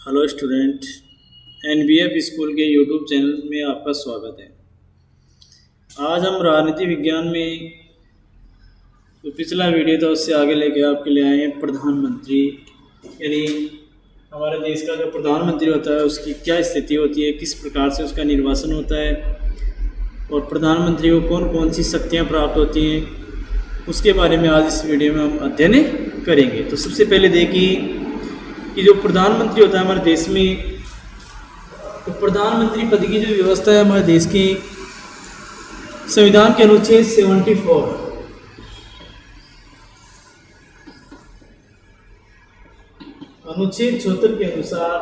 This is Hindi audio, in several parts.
Hello student. एनबीएफ स्कूल के यूट्यूब चैनल में आपका स्वागत है। आज हम राजनीति विज्ञान में जो पिछला वीडियो था उससे आगे लेके आपके लिए आए हैं प्रधानमंत्री, यानी हमारे देश का जो प्रधानमंत्री होता है उसकी क्या स्थिति होती है, किस प्रकार से उसका निर्वाचन होता है और प्रधानमंत्री को कौन कौन सी शक्तियाँ प्राप्त होती हैं, उसके बारे में आज इस वीडियो में हम अध्ययन करेंगे। तो सबसे पहले देखिए कि जो प्रधानमंत्री होता है हमारे देश में, तो प्रधानमंत्री पद की जो व्यवस्था है हमारे देश की संविधान के अनुच्छेद 74 अनुच्छेद 76 के अनुसार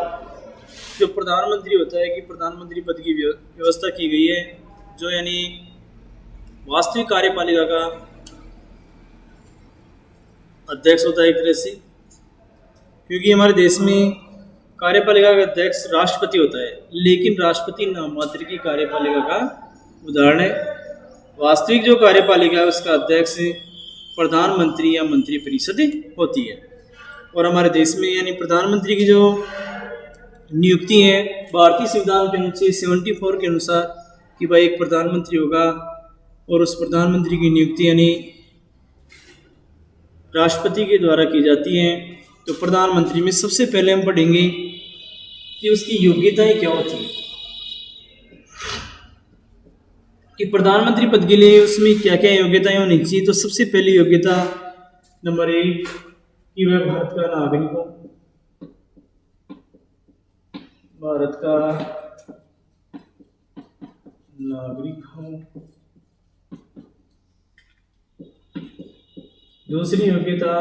जो प्रधानमंत्री होता है कि प्रधानमंत्री पद की व्यवस्था की गई है, जो यानी वास्तविक कार्यपालिका का अध्यक्ष होता है एक तरह से, क्योंकि हमारे देश में कार्यपालिका का अध्यक्ष राष्ट्रपति होता है, लेकिन राष्ट्रपति नाम मात्र की कार्यपालिका का उदाहरण है। वास्तविक जो कार्यपालिका है उसका अध्यक्ष प्रधानमंत्री या मंत्रिपरिषद होती है। और हमारे देश में यानी प्रधानमंत्री की जो नियुक्ति है भारतीय संविधान के अनुच्छेद 74 के अनुसार कि भाई एक प्रधानमंत्री होगा और उस प्रधानमंत्री की नियुक्ति यानी राष्ट्रपति के द्वारा की जाती है। तो प्रधानमंत्री में सबसे पहले हम पढ़ेंगे कि उसकी योग्यताएं क्या होती है, कि प्रधानमंत्री पद के लिए उसमें क्या क्या योग्यताएं होनी चाहिए। तो सबसे पहली योग्यता नंबर 1 कि वह भारत का नागरिक हो, भारत का नागरिक हो। दूसरी योग्यता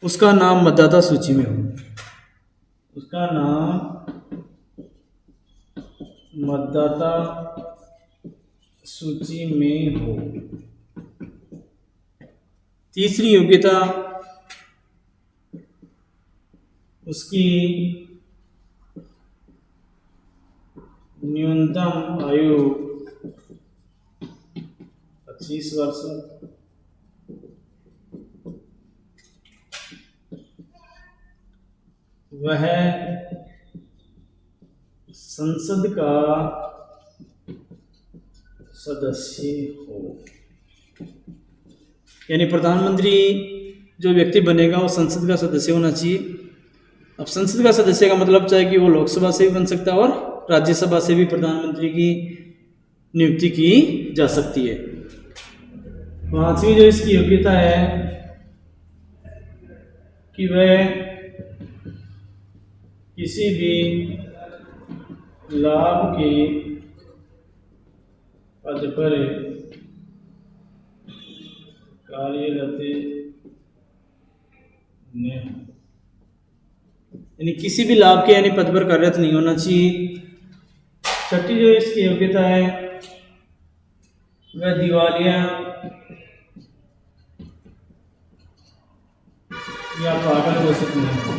उसका नाम मतदाता सूची में हो, उसका नाम मतदाता सूची में हो। तीसरी योग्यता उसकी न्यूनतम आयु 25 वर्ष, वह संसद का सदस्य हो, यानी प्रधानमंत्री जो व्यक्ति बनेगा वो संसद का सदस्य होना चाहिए। अब संसद का सदस्य का मतलब चाहे कि वो लोकसभा से भी बन सकता है और राज्यसभा से भी प्रधानमंत्री की नियुक्ति की जा सकती है। पांचवी जो इसकी योग्यता है कि वह किसी भी लाभ के पद पर कार्यरत न हो, यानी किसी भी लाभ के यानी पद पर कार्यरत नहीं होना चाहिए। छठी जो इसकी योग्यता है वह दिवालिया या पागल घोषित नहीं हो।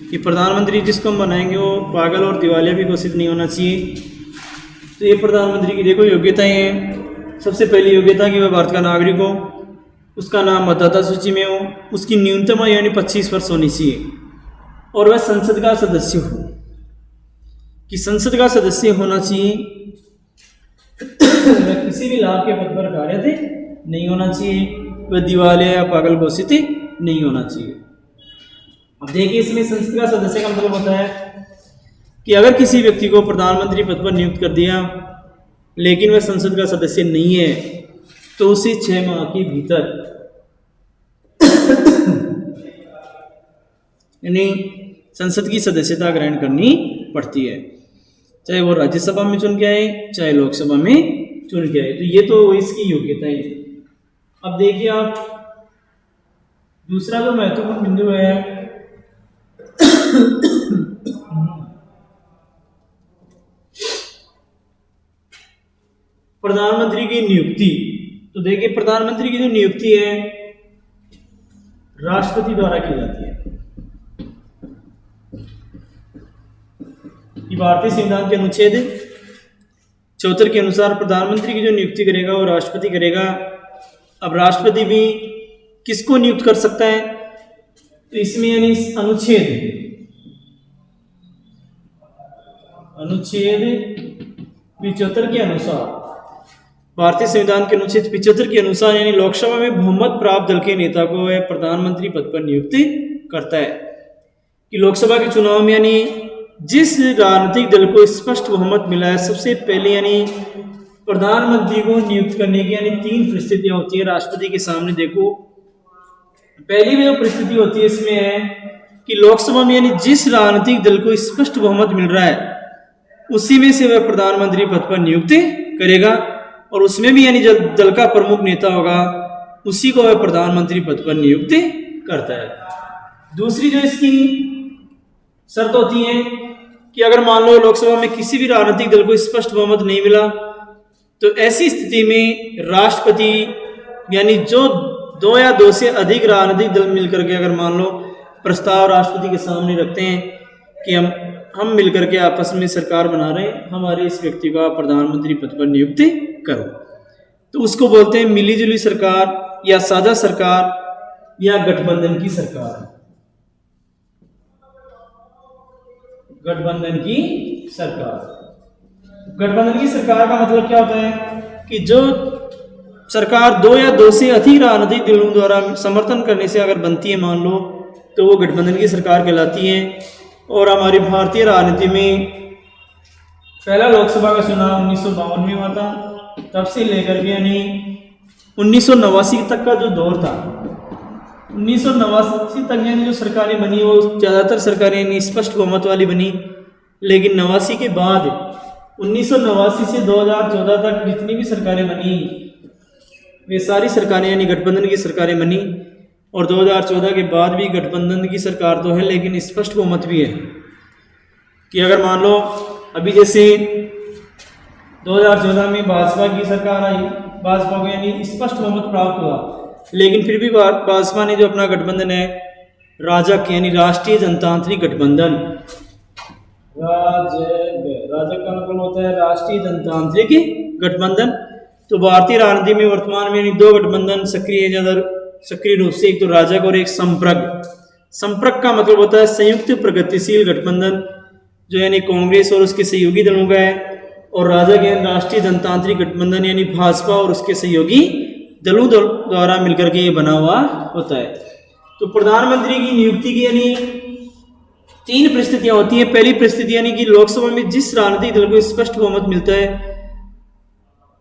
कि प्रधानमंत्री जिसको हम बनाएंगे वो पागल और दिवालिया भी घोषित नहीं होना चाहिए। तो ये प्रधानमंत्री की देखो योग्यताएं हैं। सबसे पहली योग्यता कि वह भारत का नागरिक हो, उसका नाम मतदाता सूची में हो, उसकी न्यूनतम आयु यानी 25 वर्ष होनी चाहिए और वह संसद का सदस्य हो, कि संसद का सदस्य होना चाहिए। वह किसी भी लाभ के पद पर कार्यरत नहीं होना चाहिए, वह दिवालिया या पागल घोषित नहीं होना चाहिए। अब देखिए इसमें संसद का सदस्य का मतलब होता है कि अगर किसी व्यक्ति को प्रधानमंत्री पद पर नियुक्त कर दिया लेकिन वह संसद का सदस्य नहीं है तो उसे 6 माह के भीतर यानी संसद की सदस्यता ग्रहण करनी पड़ती है, चाहे वो राज्यसभा में चुन के आए चाहे लोकसभा में चुन के आए। तो ये तो इसकी योग्यता है। अब देखिए आप दूसरा जो महत्वपूर्ण बिंदु है प्रधानमंत्री की नियुक्ति। तो देखिए प्रधानमंत्री की जो नियुक्ति है राष्ट्रपति द्वारा की जाती है। कि भारतीय संविधान के अनुच्छेद 74 के अनुसार प्रधानमंत्री की जो नियुक्ति करेगा वो राष्ट्रपति करेगा। अब राष्ट्रपति भी किसको नियुक्त कर सकता है, तो इसमें यानी अनुच्छेद 75 के अनुसार, भारतीय संविधान के अनुच्छेद 75 के अनुसार यानी लोकसभा में बहुमत प्राप्त दल के नेता को वह प्रधानमंत्री पद पर नियुक्ति करता है। कि लोकसभा के चुनाव में यानी जिस राजनीतिक दल को स्पष्ट बहुमत मिला है, सबसे पहले यानी प्रधानमंत्री को नियुक्त करने की यानी 3 परिस्थितियां होती है राष्ट्रपति के सामने। देखो, पहली जो परिस्थिति होती है इसमें है कि लोकसभा में यानी जिस राजनीतिक दल को स्पष्ट बहुमत मिल रहा है उसी में से वह प्रधानमंत्री पद पर नियुक्ति करेगा, और उसमें भी यानी जो दल का प्रमुख नेता होगा उसी को वह प्रधानमंत्री पद पर नियुक्ति करता है। दूसरी जो इसकी शर्त होती है कि अगर मान लो लोकसभा में किसी भी राजनीतिक दल को स्पष्ट बहुमत नहीं मिला, तो ऐसी स्थिति में राष्ट्रपति यानी जो 2 या 2 से अधिक राजनीतिक दल मिलकर के अगर मान लो प्रस्ताव राष्ट्रपति के सामने रखते हैं कि हम मिलकर के आपस में सरकार बना रहे हैं, हमारे इस व्यक्ति का प्रधानमंत्री पद पर नियुक्ति करो, तो उसको बोलते हैं मिली जुली सरकार या साझा सरकार या गठबंधन की सरकार। गठबंधन की सरकार, गठबंधन की सरकार का मतलब क्या होता है कि जो सरकार 2 या 2 से अधिक राजनीतिक दलों द्वारा समर्थन करने से अगर बनती है मान लो, तो वो गठबंधन की सरकार कहलाती है। और हमारी भारतीय राजनीति में पहला लोकसभा का चुनाव 1952 में हुआ था, तब से लेकर के यानी 1989 तक का जो दौर था, 1989 तक यानी जो सरकारें बनी वो ज़्यादातर सरकारें यानी स्पष्ट बहुमत वाली बनी। लेकिन 89 के बाद 1989 से 2014 तक जितनी भी सरकारें बनी वे सारी सरकारें यानी गठबंधन की सरकारें बनी। और 2014 के बाद भी गठबंधन की सरकार तो है लेकिन स्पष्ट बहुमत भी है कि अगर मान लो अभी जैसे 2014 में भाजपा की सरकार आई, भाजपा को यानी स्पष्ट बहुमत प्राप्त हुआ, लेकिन फिर भी भाजपा ने जो अपना गठबंधन है राजग यानी राष्ट्रीय जनतांत्रिक गठबंधन, राजग का मतलब होता है राष्ट्रीय जनतांत्रिक गठबंधन। तो भारतीय राजनीति में वर्तमान में यानी 2 गठबंधन सक्रिय रूप से, एक तो राजग और एक संप्रग। संप्रग का मतलब होता है संयुक्त प्रगतिशील गठबंधन, जो यानी कांग्रेस और उसके सहयोगी दलों का है, और राजग यानी राष्ट्रीय जनतांत्रिक गठबंधन यानी भाजपा और उसके सहयोगी दलों द्वारा मिलकर के ये बना हुआ होता है। तो प्रधानमंत्री की नियुक्ति की यानी 3 परिस्थितियां होती हैं। पहली परिस्थिति यानी कि लोकसभा में जिस राजनीतिक दल को स्पष्ट बहुमत मिलता है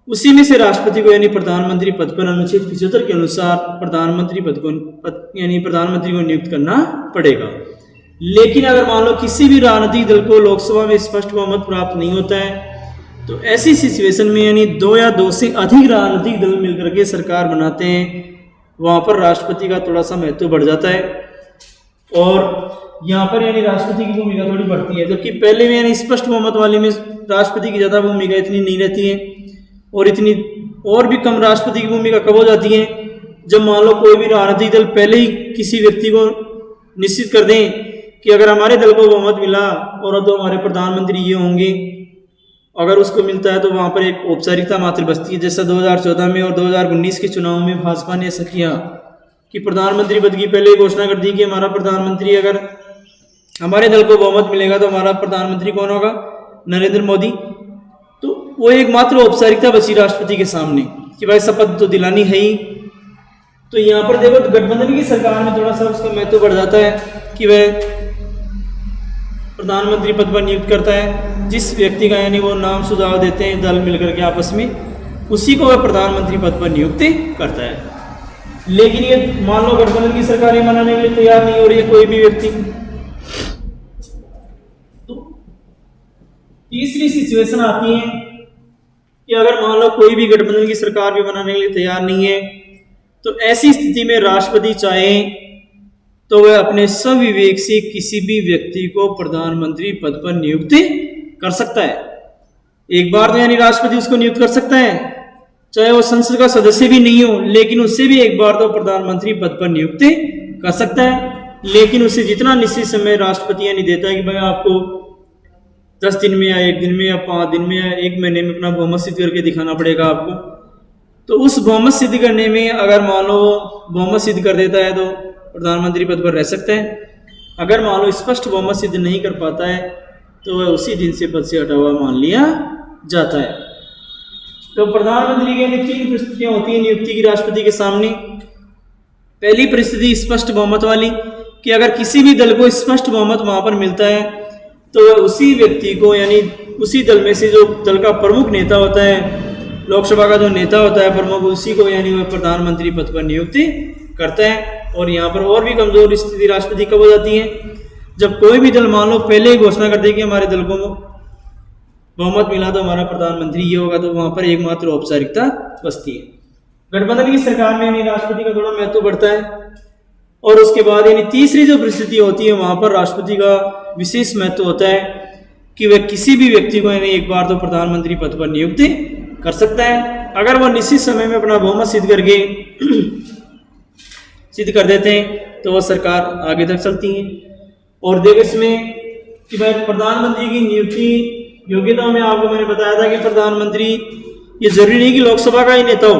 उसी में से राष्ट्रपति को यानी प्रधानमंत्री पद पर अनुच्छेद 75 के अनुसार प्रधानमंत्री को नियुक्त करना पड़ेगा। लेकिन अगर मान लो किसी भी राजनीतिक दल को लोकसभा में स्पष्ट बहुमत प्राप्त नहीं होता है, तो ऐसी सिचुएशन में यानी 2 या 2 से अधिक राजनीतिक दल मिलकर के सरकार बनाते हैं, वहां पर राष्ट्रपति का थोड़ा सा महत्व बढ़ जाता है और यहाँ पर यानी राष्ट्रपति की भूमिका थोड़ी बढ़ती है। जबकि पहले में यानी स्पष्ट बहुमत वाली में राष्ट्रपति की ज़्यादा भूमिका इतनी नहीं रहती है, और इतनी और भी कम राष्ट्रपति की भूमिका कब हो जाती है जब मान लो कोई भी राजनीतिक दल पहले ही किसी व्यक्ति को निश्चित कर दें कि अगर हमारे दल को बहुमत मिला और तो हमारे प्रधानमंत्री ये होंगे। अगर उसको मिलता है तो वहाँ पर एक औपचारिकता मात्र बचती है। जैसा 2014 में और 2019 के चुनाव में भाजपा ने ऐसा किया कि प्रधानमंत्री पद की पहले घोषणा कर दी कि हमारा प्रधानमंत्री, अगर हमारे दल को बहुमत मिलेगा तो हमारा प्रधानमंत्री कौन होगा, नरेंद्र मोदी। तो वो एकमात्र औपचारिकता बची राष्ट्रपति के सामने कि भाई शपथ तो दिलानी है ही। तो यहाँ पर देखो गठबंधन की सरकार में थोड़ा सा उसका महत्व बढ़ जाता है कि वह प्रधानमंत्री पद पर नियुक्त करता है जिस व्यक्ति का यानी वो नाम सुझाव देते हैं दल मिलकर के आपस में, उसी को वह प्रधानमंत्री पद पर नियुक्त करता है। लेकिन ये मान लो गठबंधन की सरकारें मनाने के लिए तैयार नहीं हो रही है कोई भी व्यक्ति, तो तीसरी सिचुएशन आती है कि अगर मान लो कोई भी गठबंधन की सरकार भी बनाने के लिए तैयार नहीं है, तो ऐसी स्थिति में राष्ट्रपति चाहे तो वह अपने स्वविवेक से किसी भी व्यक्ति को प्रधानमंत्री पद पर नियुक्त कर सकता है। एक बार तो यानी राष्ट्रपति उसको नियुक्त कर सकता है, चाहे वो संसद का सदस्य भी नहीं हो, लेकिन उससे भी एक बार तो प्रधानमंत्री पद पर नियुक्त कर सकता है। लेकिन उसे जितना निश्चित समय राष्ट्रपति यानी देता है कि भाई आपको 10 दिन में या 1 दिन में या 5 दिन में या 1 महीने में अपना बहुमत सिद्ध करके दिखाना पड़ेगा आपको। तो उस बहुमत सिद्ध करने में अगर मान लो बहुमत सिद्ध कर देता है तो प्रधानमंत्री पद पर रह सकता है। अगर मान लो स्पष्ट बहुमत सिद्ध नहीं कर पाता है तो वह उसी दिन से पद से हटा हुआ मान लिया जाता है। तो प्रधानमंत्री के लिए 3 परिस्थितियां होती हैं नियुक्ति की राष्ट्रपति के सामने। पहली परिस्थिति स्पष्ट बहुमत वाली कि अगर किसी भी दल को स्पष्ट बहुमत वहां पर मिलता है तो वह उसी व्यक्ति को यानी उसी दल में से जो दल का प्रमुख नेता होता है, लोकसभा का जो नेता होता है प्रमुख, उसी को यानी वह प्रधानमंत्री पद पर नियुक्ति करता है। और यहाँ पर और भी कमजोर स्थिति राष्ट्रपति कब हो जाती है, जब कोई भी दल मान लो पहले ही घोषणा कर दे कि हमारे दल को बहुमत मिला तो हमारा प्रधानमंत्री ये होगा, तो वहां पर एकमात्र औपचारिकता बचती है। गठबंधन की सरकार में यानी राष्ट्रपति का थोड़ा महत्व बढ़ता है। और उसके बाद यानी तीसरी जो परिस्थिति होती है वहां पर राष्ट्रपति का विशेष महत्व होता है कि वह किसी भी व्यक्ति को यानी एक बार तो प्रधानमंत्री पद पर नियुक्ति कर सकता है। अगर वह निश्चित समय में अपना बहुमत सिद्ध करके सिद्ध कर देते हैं तो वह सरकार आगे तक चलती है। और देखो इसमें कि भाई प्रधानमंत्री की नियुक्ति योग्यता में आपको मैंने बताया था कि प्रधानमंत्री ये जरूरी नहीं कि लोकसभा का ही नेता हो,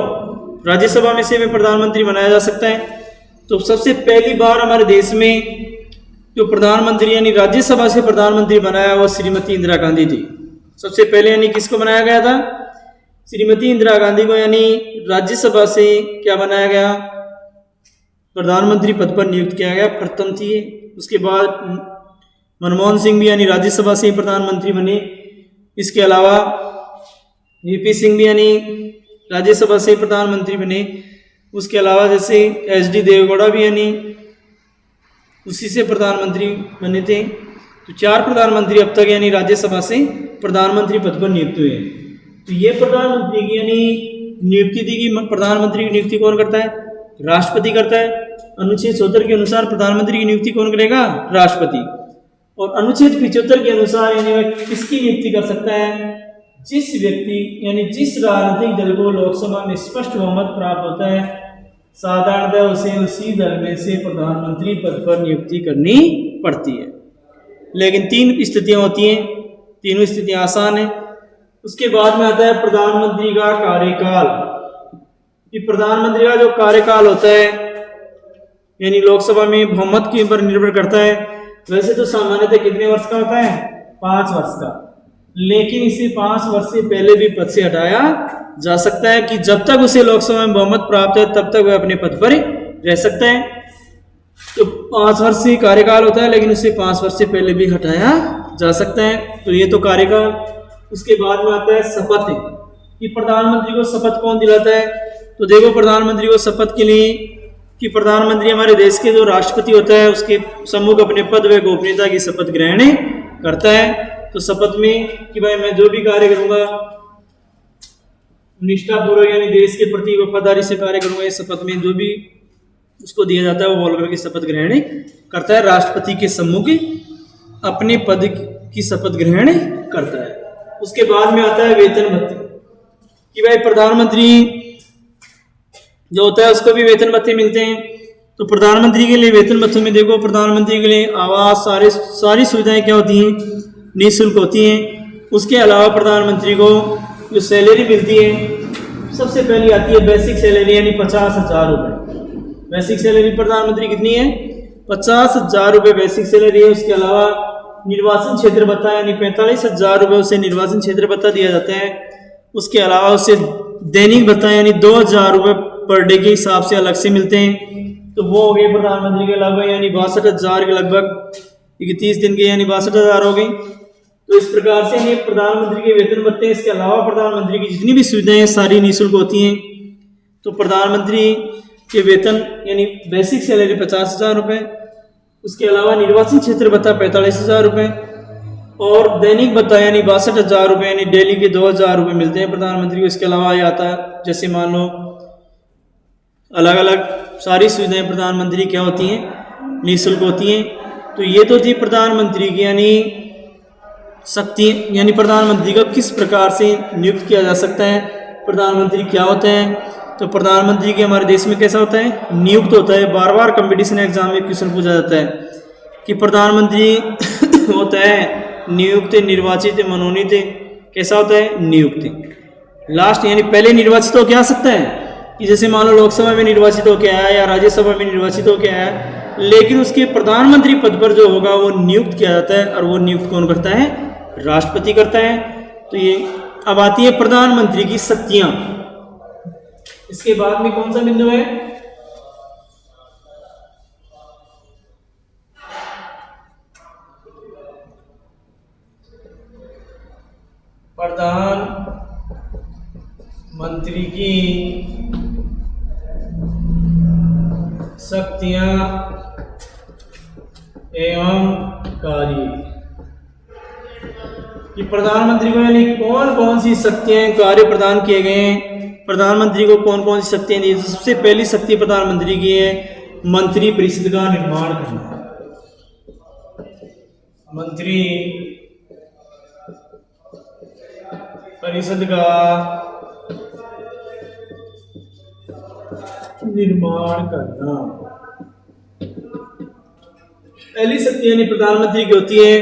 राज्यसभा में से भी प्रधानमंत्री बनाया जा सकता है। तो सबसे पहली बार हमारे देश में जो प्रधानमंत्री यानी राज्यसभा से प्रधानमंत्री बनाया वो श्रीमती इंदिरा गांधी थी। सबसे पहले यानी किसको बनाया गया था, श्रीमती इंदिरा गांधी को यानी राज्यसभा से क्या बनाया गया, प्रधानमंत्री पद पर नियुक्त किया गया, प्रथम थी। उसके बाद मनमोहन सिंह भी यानी राज्यसभा से ही प्रधानमंत्री बने। इसके अलावा वीपी सिंह भी यानी राज्यसभा से प्रधानमंत्री बने। उसके अलावा जैसे एच.डी. देवेगौड़ा भी यानी उसी से प्रधानमंत्री बने थे। तो 4 प्रधानमंत्री अब तक यानी राज्यसभा से प्रधानमंत्री पद पर नियुक्त हुए हैं। तो ये प्रधानमंत्री की यानी नियुक्ति थी कि प्रधानमंत्री की नियुक्ति कौन करता है, राष्ट्रपति करता है। अनुच्छेद 74 के अनुसार प्रधानमंत्री की नियुक्ति कौन करेगा, राष्ट्रपति। और अनुच्छेद 75 के अनुसार यानी वह किसकी नियुक्ति कर सकता है, जिस व्यक्ति यानी जिस राजनीतिक दल को लोकसभा में स्पष्ट बहुमत प्राप्त होता है साधारणतः उसे उसी दल में से प्रधानमंत्री पद पर नियुक्ति करनी पड़ती है। लेकिन 3 स्थितियां होती हैं, तीनों स्थितियां आसान है। उसके बाद में आता है प्रधानमंत्री का कार्यकाल। कि प्रधानमंत्री का जो कार्यकाल होता है यानी लोकसभा में बहुमत के ऊपर निर्भर करता है। वैसे तो सामान्यतः कितने वर्ष का होता है, 5 वर्ष का, लेकिन इसे 5 वर्ष से पहले भी पद से हटाया जा सकता है कि जब तक उसे लोकसभा में बहुमत प्राप्त है तब तक वह अपने पद पर रह सकता है। तो 5 वर्ष से कार्यकाल होता है लेकिन उसे 5 वर्ष से पहले भी हटाया जा सकता है। तो ये तो कार्यकाल। उसके बाद में आता है शपथ कि प्रधानमंत्री को शपथ कौन दिलाता है। तो देखो प्रधानमंत्री को शपथ के लिए कि प्रधानमंत्री हमारे देश के जो राष्ट्रपति होता है उसके सम्मुख अपने पद व गोपनीयता की शपथ ग्रहण करता है। तो शपथ में कि भाई मैं जो भी कार्य करूंगा निष्ठापूर्वक यानी देश के प्रति वफादारी से कार्य करूंगा। इस शपथ में जो भी उसको दिया जाता है वो बोल करके शपथ ग्रहण करता है। राष्ट्रपति के सम्मुख अपने पद की शपथ ग्रहण करता है। उसके बाद में आता है वेतन भत्ते कि भाई प्रधानमंत्री जो होता है उसको भी वेतन भत्ते मिलते हैं। तो प्रधानमंत्री के लिए वेतन भत्ते में देखो प्रधानमंत्री के लिए आवास सारी सुविधाएं क्या होती हैं, निःशुल्क होती हैं। उसके अलावा प्रधानमंत्री को जो सैलरी मिलती है सबसे पहली आती है बेसिक सैलरी यानी 50,000 रुपये। बेसिक सैलरी प्रधानमंत्री कितनी है, 50,000 रुपये बेसिक सैलरी है। उसके अलावा निर्वाचन क्षेत्र भत्ता यानी 45,000 रुपये उसे निर्वाचन क्षेत्र भत्ता दिया जाता है। उसके अलावा उसे दैनिक भत्ता यानी 2,000 रुपये पर डे के हिसाब से अलग से मिलते हैं। तो वो हो गए प्रधानमंत्री के लगभग यानी 62,000 के लगभग 31 दिन के यानी 62,000 हो गई। तो इस प्रकार से यानी प्रधानमंत्री के वेतन भत्ते। इसके अलावा प्रधानमंत्री की जितनी भी सुविधाएं सारी निःशुल्क होती हैं। तो प्रधानमंत्री के वेतन यानी बेसिक सैलरी 50,000 रुपये, उसके अलावा निर्वाचन क्षेत्र भत्ता 45,000 रुपये और दैनिक भत्ता यानी 62,000 रुपये यानी डेली के 2,000 रुपये मिलते हैं प्रधानमंत्री को। इसके अलावा ये आता है जैसे मान लो अलग अलग सारी सुविधाएं प्रधानमंत्री क्या होती हैं, निःशुल्क होती हैं। तो ये तो थी प्रधानमंत्री की यानी शक्ति यानी प्रधानमंत्री को किस प्रकार से नियुक्त किया जा सकता है, प्रधानमंत्री क्या होता है। तो प्रधानमंत्री के हमारे देश में कैसा होता है, नियुक्त होता है। बार बार कंपटीशन एग्जाम में क्वेश्चन पूछा जाता है कि प्रधानमंत्री होता है नियुक्त, निर्वाचित, मनोनीत। कैसा होता है? नियुक्त। लास्ट यानी पहले निर्वाचित होकर आ सकता है कि जैसे मान लो लोकसभा में निर्वाचित होकर आया या राज्यसभा में निर्वाचित होकर आया, लेकिन उसके प्रधानमंत्री पद पर जो होगा वो नियुक्त किया जाता है, और वो नियुक्त कौन करता है? राष्ट्रपति करता है। तो ये अब आती है प्रधानमंत्री की शक्तियां। इसके बाद में कौन सा बिंदु है? प्रधानमंत्री की शक्तियां एवं कार्य, कि प्रधानमंत्री को यानी कौन कौन सी शक्तियां कार्य प्रदान किए गए हैं, प्रधानमंत्री को कौन कौन सी शक्तियां दी। सबसे पहली शक्ति प्रधानमंत्री की है मंत्री परिषद का निर्माण करना। मंत्री परिषद का निर्माण करना। पहली शक्ति यानी प्रधानमंत्री की होती है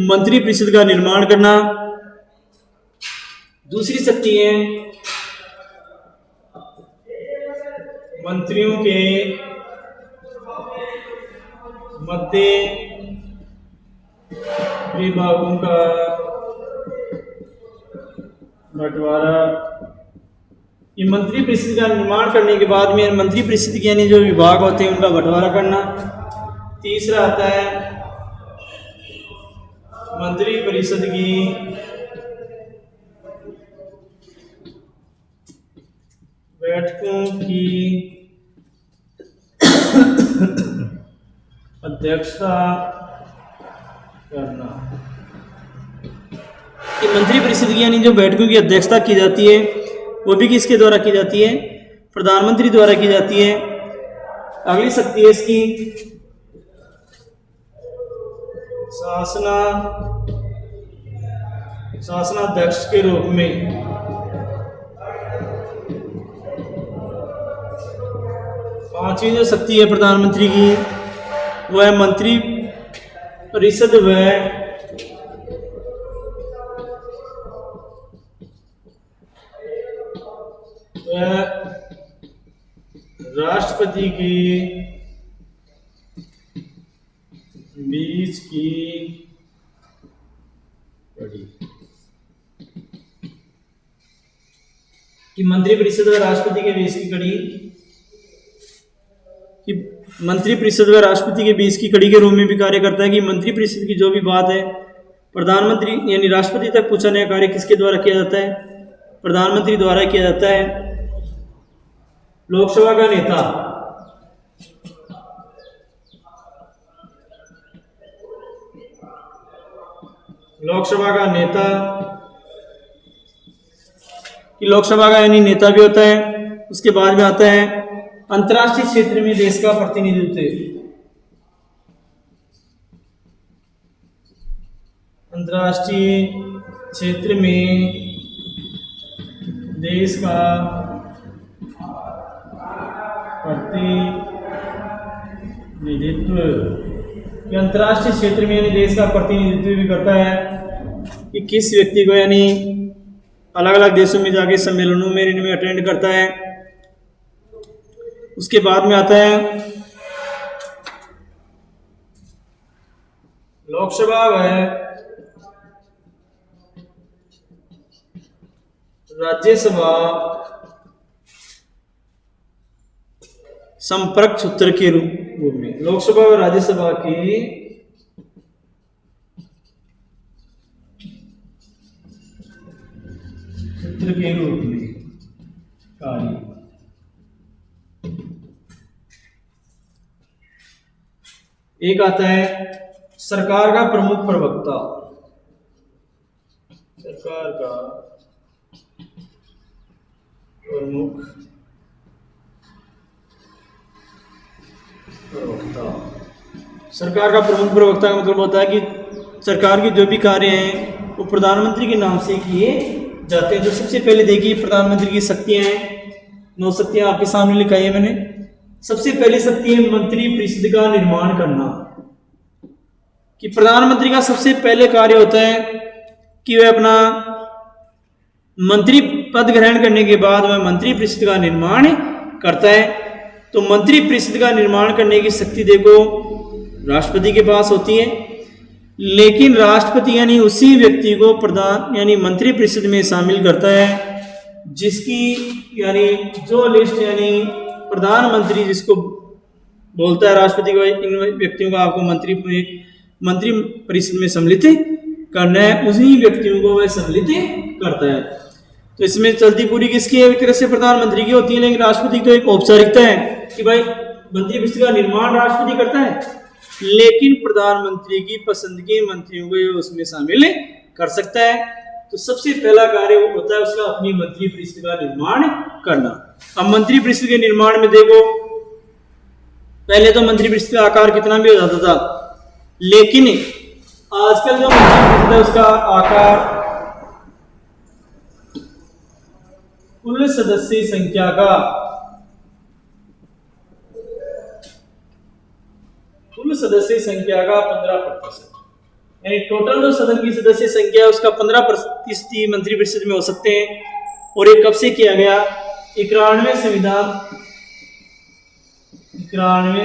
मंत्री परिषद का निर्माण करना। दूसरी शक्ति है मंत्रियों के मध्य विभागों का बंटवारा। ये मंत्री परिषद का निर्माण करने के बाद में मंत्री परिषद के यानी जो विभाग होते हैं उनका बंटवारा करना। तीसरा आता है मंत्री परिषद की बैठकों की अध्यक्षता करना। कि मंत्री परिषद की यानी जो बैठकों की अध्यक्षता की जाती है वो भी किसके द्वारा की जाती है? प्रधानमंत्री द्वारा की जाती है। अगली शक्ति है इसकी शासनाध्यक्ष के रूप में। पांचवी जो शक्ति है प्रधानमंत्री की वो है मंत्री परिषद व राष्ट्रपति के बीच की कड़ी। कि मंत्री परिषद व राष्ट्रपति के बीच की कड़ी, कि मंत्री परिषद व राष्ट्रपति के बीच की कड़ी के रूप में भी कार्य करता है। कि मंत्री परिषद की जो भी बात है प्रधानमंत्री यानी राष्ट्रपति तक पहुंचाने का कार्य किसके द्वारा किया जाता है? प्रधानमंत्री द्वारा किया जाता है। लोकसभा का नेता कि लोकसभा का यानी नेता भी होता है। उसके बाद में आता है अंतर्राष्ट्रीय क्षेत्र में देश का प्रतिनिधित्व। अंतर्राष्ट्रीय क्षेत्र में देश का प्रतिनिधित्व, कि अंतर्राष्ट्रीय क्षेत्र में यानी देश का प्रतिनिधित्व भी करता है। कि किस व्यक्ति को यानी अलग अलग देशों में जाके सम्मेलनों में इनमें अटेंड करता है। उसके बाद में आता है लोकसभा व राज्यसभा संपर्क सूत्र के रूप में। लोकसभा और राज्यसभा के सूत्र के रूप में कार्य। एक आता है सरकार का प्रमुख प्रवक्ता। सरकार का प्रमुख प्रवक्ता। सरकार का प्रमुख प्रवक्ता का मतलब होता है कि सरकार के जो भी कार्य हैं वो प्रधानमंत्री के नाम से किए जाते हैं। जो सबसे पहले देखिए प्रधानमंत्री की शक्तियां हैं, 9 शक्तियां आपके सामने लिखाई है मैंने। सबसे पहली शक्ति है मंत्री परिषद का निर्माण करना। कि प्रधानमंत्री का सबसे पहले कार्य होता है कि वह अपना मंत्री पद ग्रहण करने के बाद वह मंत्री परिषद का निर्माण करता है। तो मंत्री परिषद का निर्माण करने की शक्ति देखो राष्ट्रपति के पास होती है, लेकिन राष्ट्रपति यानी उसी व्यक्ति को प्रधान यानी मंत्री परिषद में शामिल करता है जिसकी यानी जो लिस्ट यानी प्रधानमंत्री जिसको बोलता है राष्ट्रपति को इन व्यक्तियों को आपको मंत्री परिषद में सम्मिलित करना है, उसी व्यक्तियों को वह सम्मिलित करता है। तो इसमें चलती पूरी किसकी है? एक तरह से प्रधानमंत्री की होती है, लेकिन राष्ट्रपति तो एक औपचारिकता है कि भाई मंत्री परिषद का निर्माण राष्ट्रपति करता है, लेकिन प्रधानमंत्री की पसंद के मंत्रियों को उसमें शामिल कर सकता है। तो सबसे पहला कार्य वो होता है उसका अपनी मंत्री परिषद का निर्माण करना। अब मंत्री परिषद के निर्माण में देखो, पहले तो मंत्री परिषद का आकार कितना भी हो जाता था, लेकिन आजकल जो मंत्री परिषद है उसका आकार कुल सदस्य संख्या का 15%, यानी टोटल जो सदन की सदस्य संख्या है उसका 15% मंत्री परिषद में हो सकते हैं। और ये कब से किया गया? 91वें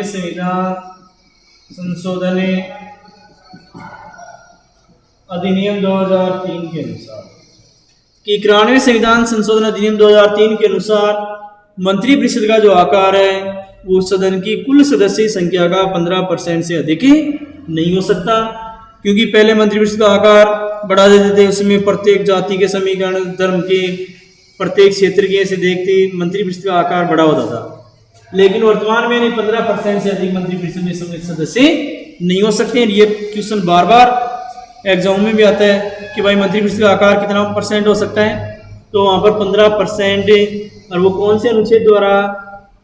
संविधान संशोधन अधिनियम 2003 के अनुसार कि 91वें संविधान संशोधन अधिनियम 2003 के अनुसार मंत्री परिषद का जो आकार है वो सदन की कुल सदस्य संख्या का 15% से अधिक नहीं हो सकता, क्योंकि पहले मंत्री परिषद का आकार बढ़ा देते थे, उसमें प्रत्येक जाति के समीकरण, धर्म के, प्रत्येक क्षेत्र के ऐसे देखते मंत्री परिषद का आकार बड़ा होता था। लेकिन वर्तमान में 15% से अधिक मंत्री परिषद में सदस्य नहीं हो सकते। ये क्वेश्चन बार बार एग्जाम में भी आता है कि भाई मंत्री परिषद का आकार कितना % हो सकता है, तो वहाँ पर 15%। और वो कौन से अनुच्छेद द्वारा?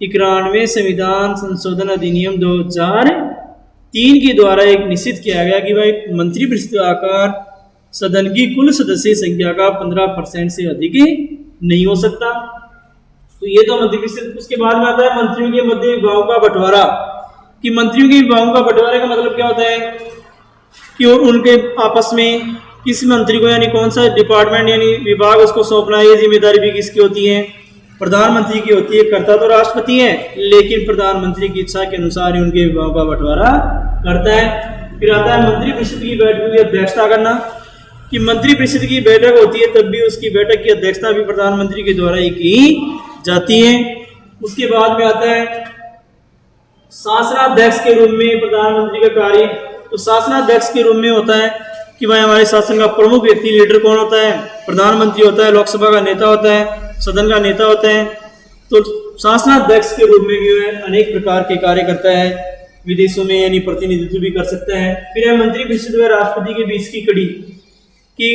91वें संविधान संशोधन अधिनियम 2003 के द्वारा एक निश्चित किया गया कि भाई मंत्री परिषद का आकार सदन की कुल सदस्य संख्या का 15% से अधिक नहीं हो सकता। तो ये तो मंत्री परिषद। उसके बाद में आता है मंत्रियों के मध्य विभागों का बंटवारा, कि मंत्रियों के विभागों का बंटवारे का मतलब क्या होता है कि उनके आपस में किस मंत्री को यानी कौन सा डिपार्टमेंट यानी विभाग उसको सौंपना, ये जिम्मेदारी भी किसकी होती है? प्रधानमंत्री की होती है। करता तो राष्ट्रपति है, लेकिन प्रधानमंत्री की इच्छा के अनुसार ही उनके विभागों का बंटवारा करता है। फिर आता है मंत्री परिषद की बैठक की अध्यक्षता करना, कि मंत्री परिषद की बैठक होती है तब भी उसकी बैठक की अध्यक्षता भी प्रधानमंत्री के द्वारा ही की जाती है। उसके बाद में आता है शासनाध्यक्ष के रूप में प्रधानमंत्री का कार्य। तो शासनाध्यक्ष के रूप में होता है कि भाई हमारे शासन का प्रमुख व्यक्ति लीडर कौन होता है? प्रधानमंत्री होता है। लोकसभा का नेता होता है, सदन का नेता होता है। तो शासनाध्यक्ष के रूप में भी वह अनेक प्रकार के कार्य करता है, विदेशों में यानी प्रतिनिधित्व भी कर सकता है। फिर है मंत्री परिषद व राष्ट्रपति के बीच की कड़ी, कि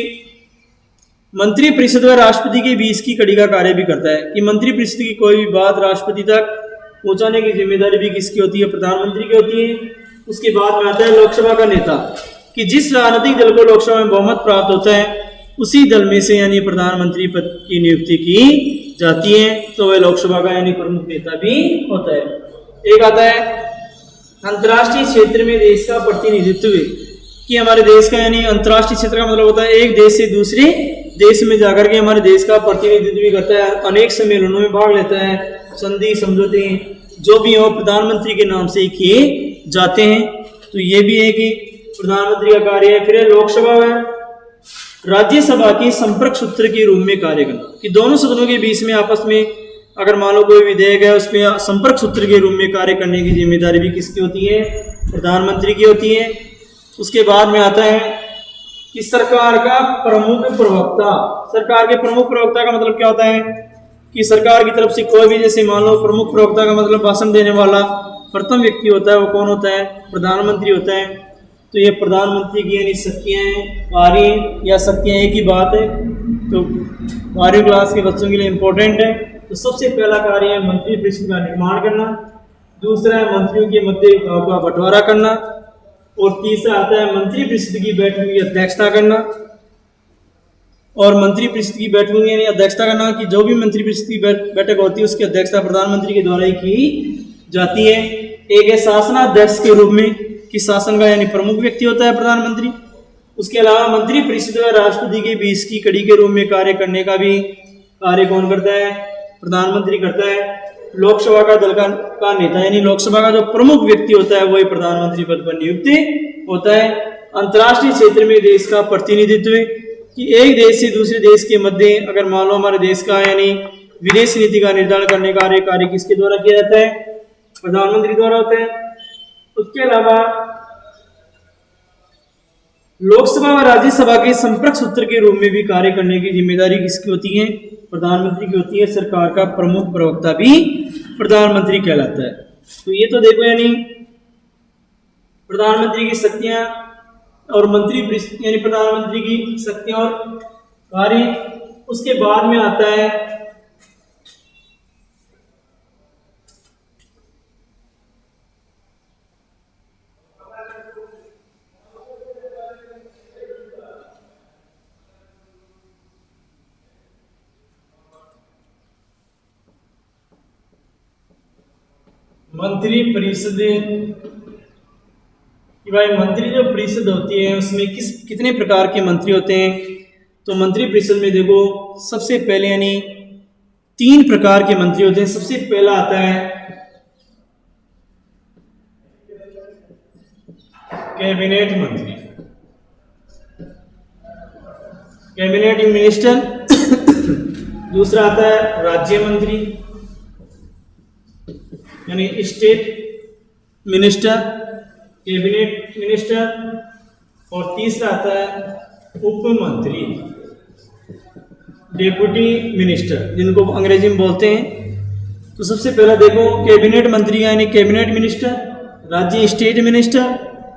मंत्री परिषद व राष्ट्रपति के बीच की कड़ी का कार्य भी करता है, कि मंत्री परिषद की कोई भी बात राष्ट्रपति तक पहुंचाने की जिम्मेदारी भी किसकी होती है? प्रधानमंत्री की होती है। उसके बाद में आता है लोकसभा का नेता, कि जिस राजनीतिक दल को लोकसभा में बहुमत प्राप्त होता है उसी दल में से यानी प्रधानमंत्री पद की नियुक्ति की जाती है, तो वह लोकसभा का यानी प्रमुख नेता भी होता है। एक आता है अंतर्राष्ट्रीय क्षेत्र में देश का प्रतिनिधित्व, कि हमारे देश का यानी अंतर्राष्ट्रीय क्षेत्र का मतलब होता है एक देश से दूसरे देश में जाकर के हमारे देश का प्रतिनिधित्व भी करता है, अनेक सम्मेलनों में भाग लेता है, संधि समझौते जो भी हो प्रधानमंत्री के नाम से किए जाते हैं। तो ये भी है कि प्रधानमंत्री का कार्य है। फिर लोकसभा है राज्यसभा के संपर्क सूत्र के रूप में कार्य करना, कि दोनों सदनों के बीच में आपस में अगर मान लो कोई विधेयक है उसमें संपर्क सूत्र के रूप में कार्य करने की जिम्मेदारी भी किसकी होती है? प्रधानमंत्री की होती है। उसके बाद में आता है कि सरकार का प्रमुख प्रवक्ता। सरकार के प्रमुख प्रवक्ता का मतलब क्या होता है? कि सरकार की तरफ से कोई भी, जैसे मान लो प्रमुख प्रवक्ता का मतलब भाषण देने वाला प्रथम व्यक्ति होता है, वो कौन होता है? प्रधानमंत्री होता है। तो ये प्रधानमंत्री की यानी शक्तियाँ हैं, बारहवीं या शक्तियाँ एक ही बात है, तो 12वीं क्लास के बच्चों के लिए इम्पोर्टेंट है। तो सबसे पहला कार्य है मंत्री परिषद का निर्माण करना, दूसरा है मंत्रियों के मध्य विभागों का बंटवारा करना, और तीसरा आता है मंत्री परिषद की बैठक की अध्यक्षता करना। और मंत्री परिषद की बैठक में यानी अध्यक्षता करना, कि जो भी मंत्री परिषद की बैठक होती है उसकी अध्यक्षता प्रधानमंत्री के द्वारा ही की जाती है। एक है शासनाध्यक्ष के रूप में, किस शासन का यानी प्रमुख व्यक्ति होता है प्रधानमंत्री। उसके अलावा मंत्री परिषद व राष्ट्रपति के बीच की कड़ी के रूप में कार्य करने का भी कार्य कौन करता है, प्रधानमंत्री करता है। लोकसभा का दल का नेता यानी लोकसभा का जो प्रमुख व्यक्ति होता है वही प्रधानमंत्री पद पर नियुक्त होता है। अंतर्राष्ट्रीय क्षेत्र में देश का प्रतिनिधित्व कि एक देश से दूसरे देश के मध्य अगर मान लो हमारे देश का यानी विदेश नीति का निर्धारण करने का कार्य किसके द्वारा किया जाता है, प्रधानमंत्री द्वारा होता है। उसके अलावा लोकसभा व राज्यसभा के संपर्क सूत्र के रूप में भी कार्य करने की जिम्मेदारी किसकी होती है, प्रधानमंत्री की होती है। सरकार का प्रमुख प्रवक्ता भी प्रधानमंत्री कहलाता है। तो ये तो देखो यानी प्रधानमंत्री की शक्तियां और मंत्री यानी प्रधानमंत्री की शक्तियां और कार्य। उसके बाद में आता है मंत्री परिषद कि भाई मंत्री जो परिषद होती है उसमें कितने प्रकार के मंत्री होते हैं। तो मंत्री परिषद में देखो सबसे पहले यानी 3 प्रकार के मंत्री होते हैं। सबसे पहला आता है कैबिनेट मंत्री, कैबिनेट मिनिस्टर। दूसरा आता है राज्य मंत्री यानी स्टेट मिनिस्टर, कैबिनेट मिनिस्टर। और तीसरा आता है उप मंत्री, डेप्यूटी मिनिस्टर जिनको अंग्रेजी में बोलते हैं। तो सबसे पहला देखो कैबिनेट मंत्री यानी कैबिनेट मिनिस्टर, राज्य स्टेट मिनिस्टर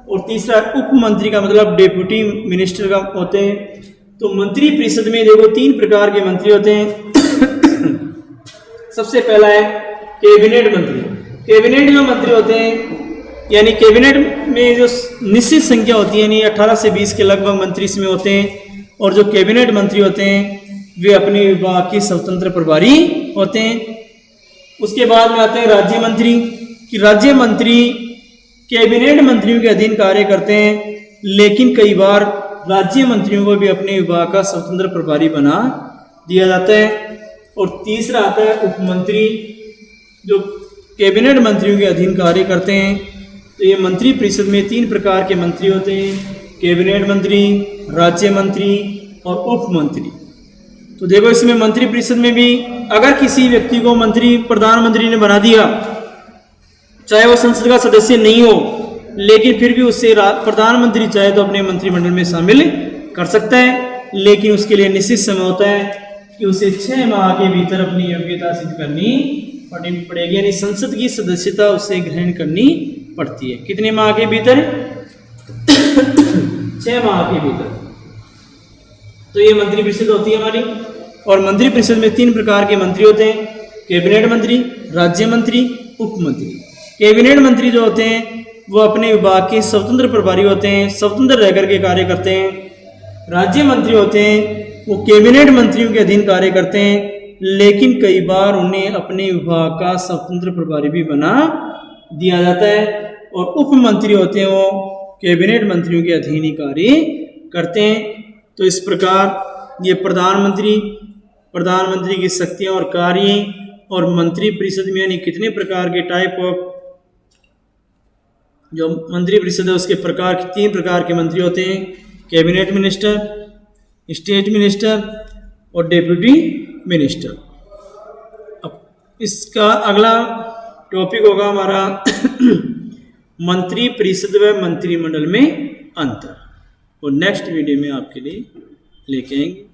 और तीसरा उप मंत्री का मतलब डेप्यूटी मिनिस्टर का होते हैं। तो मंत्री परिषद में देखो 3 प्रकार के मंत्री होते हैं। सबसे पहला है कैबिनेट मंत्री। कैबिनेट जो मंत्री होते हैं यानी कैबिनेट में जो निश्चित संख्या होती है यानी 18 से 20 के लगभग मंत्री इसमें होते हैं। और जो कैबिनेट मंत्री होते हैं वे अपने विभाग के स्वतंत्र प्रभारी होते हैं। उसके बाद में आते हैं राज्य मंत्री कि राज्य मंत्री कैबिनेट मंत्रियों के अधीन कार्य करते हैं, लेकिन कई बार राज्य मंत्रियों को भी अपने विभाग का स्वतंत्र प्रभारी बना दिया जाता है। और तीसरा आता है उप मंत्री जो कैबिनेट मंत्रियों के अधीन कार्य करते हैं। तो ये मंत्री परिषद में 3 प्रकार के मंत्री होते हैं, कैबिनेट मंत्री, राज्य मंत्री और उप मंत्री। तो देखो इसमें मंत्री परिषद में भी अगर किसी व्यक्ति को मंत्री प्रधानमंत्री ने बना दिया, चाहे वो संसद का सदस्य नहीं हो, लेकिन फिर भी उससे प्रधानमंत्री चाहे तो अपने मंत्रिमंडल में शामिल कर सकता है, लेकिन उसके लिए निश्चित समय होता है कि उसे 6 माह के भीतर अपनी योग्यता सिद्ध करनी पड़ेगी। यानी संसद की सदस्यता उसे ग्रहण करनी पड़ती है। कितने माह के भीतर? 6 माह के भीतर। तो ये मंत्री परिषद होती है हमारी। और मंत्री परिषद में 3 प्रकार के मंत्री होते हैं, कैबिनेट मंत्री, राज्य मंत्री, उप मंत्री। कैबिनेट मंत्री जो होते हैं वो अपने विभाग के स्वतंत्र प्रभारी होते हैं, स्वतंत्र रह करके कार्य करते हैं। राज्य मंत्री होते हैं वो कैबिनेट मंत्रियों के अधीन कार्य करते हैं, लेकिन कई बार उन्हें अपने विभाग का स्वतंत्र प्रभारी भी बना दिया जाता है। और उप मंत्री होते हैं वो कैबिनेट मंत्रियों के अधीन ही कार्य करते हैं। तो इस प्रकार ये प्रधानमंत्री की शक्तियां और कार्य और मंत्री परिषद में यानी कितने प्रकार के टाइप ऑफ जो मंत्री परिषद है उसके प्रकार 3 प्रकार के मंत्री होते हैं, कैबिनेट मिनिस्टर, स्टेट मिनिस्टर और डेप्यूटी मिनिस्टर। अब इसका अगला टॉपिक होगा हमारा मंत्री परिषद व मंत्रिमंडल में अंतर। और नेक्स्ट वीडियो में आपके लिए लेके आएंगे।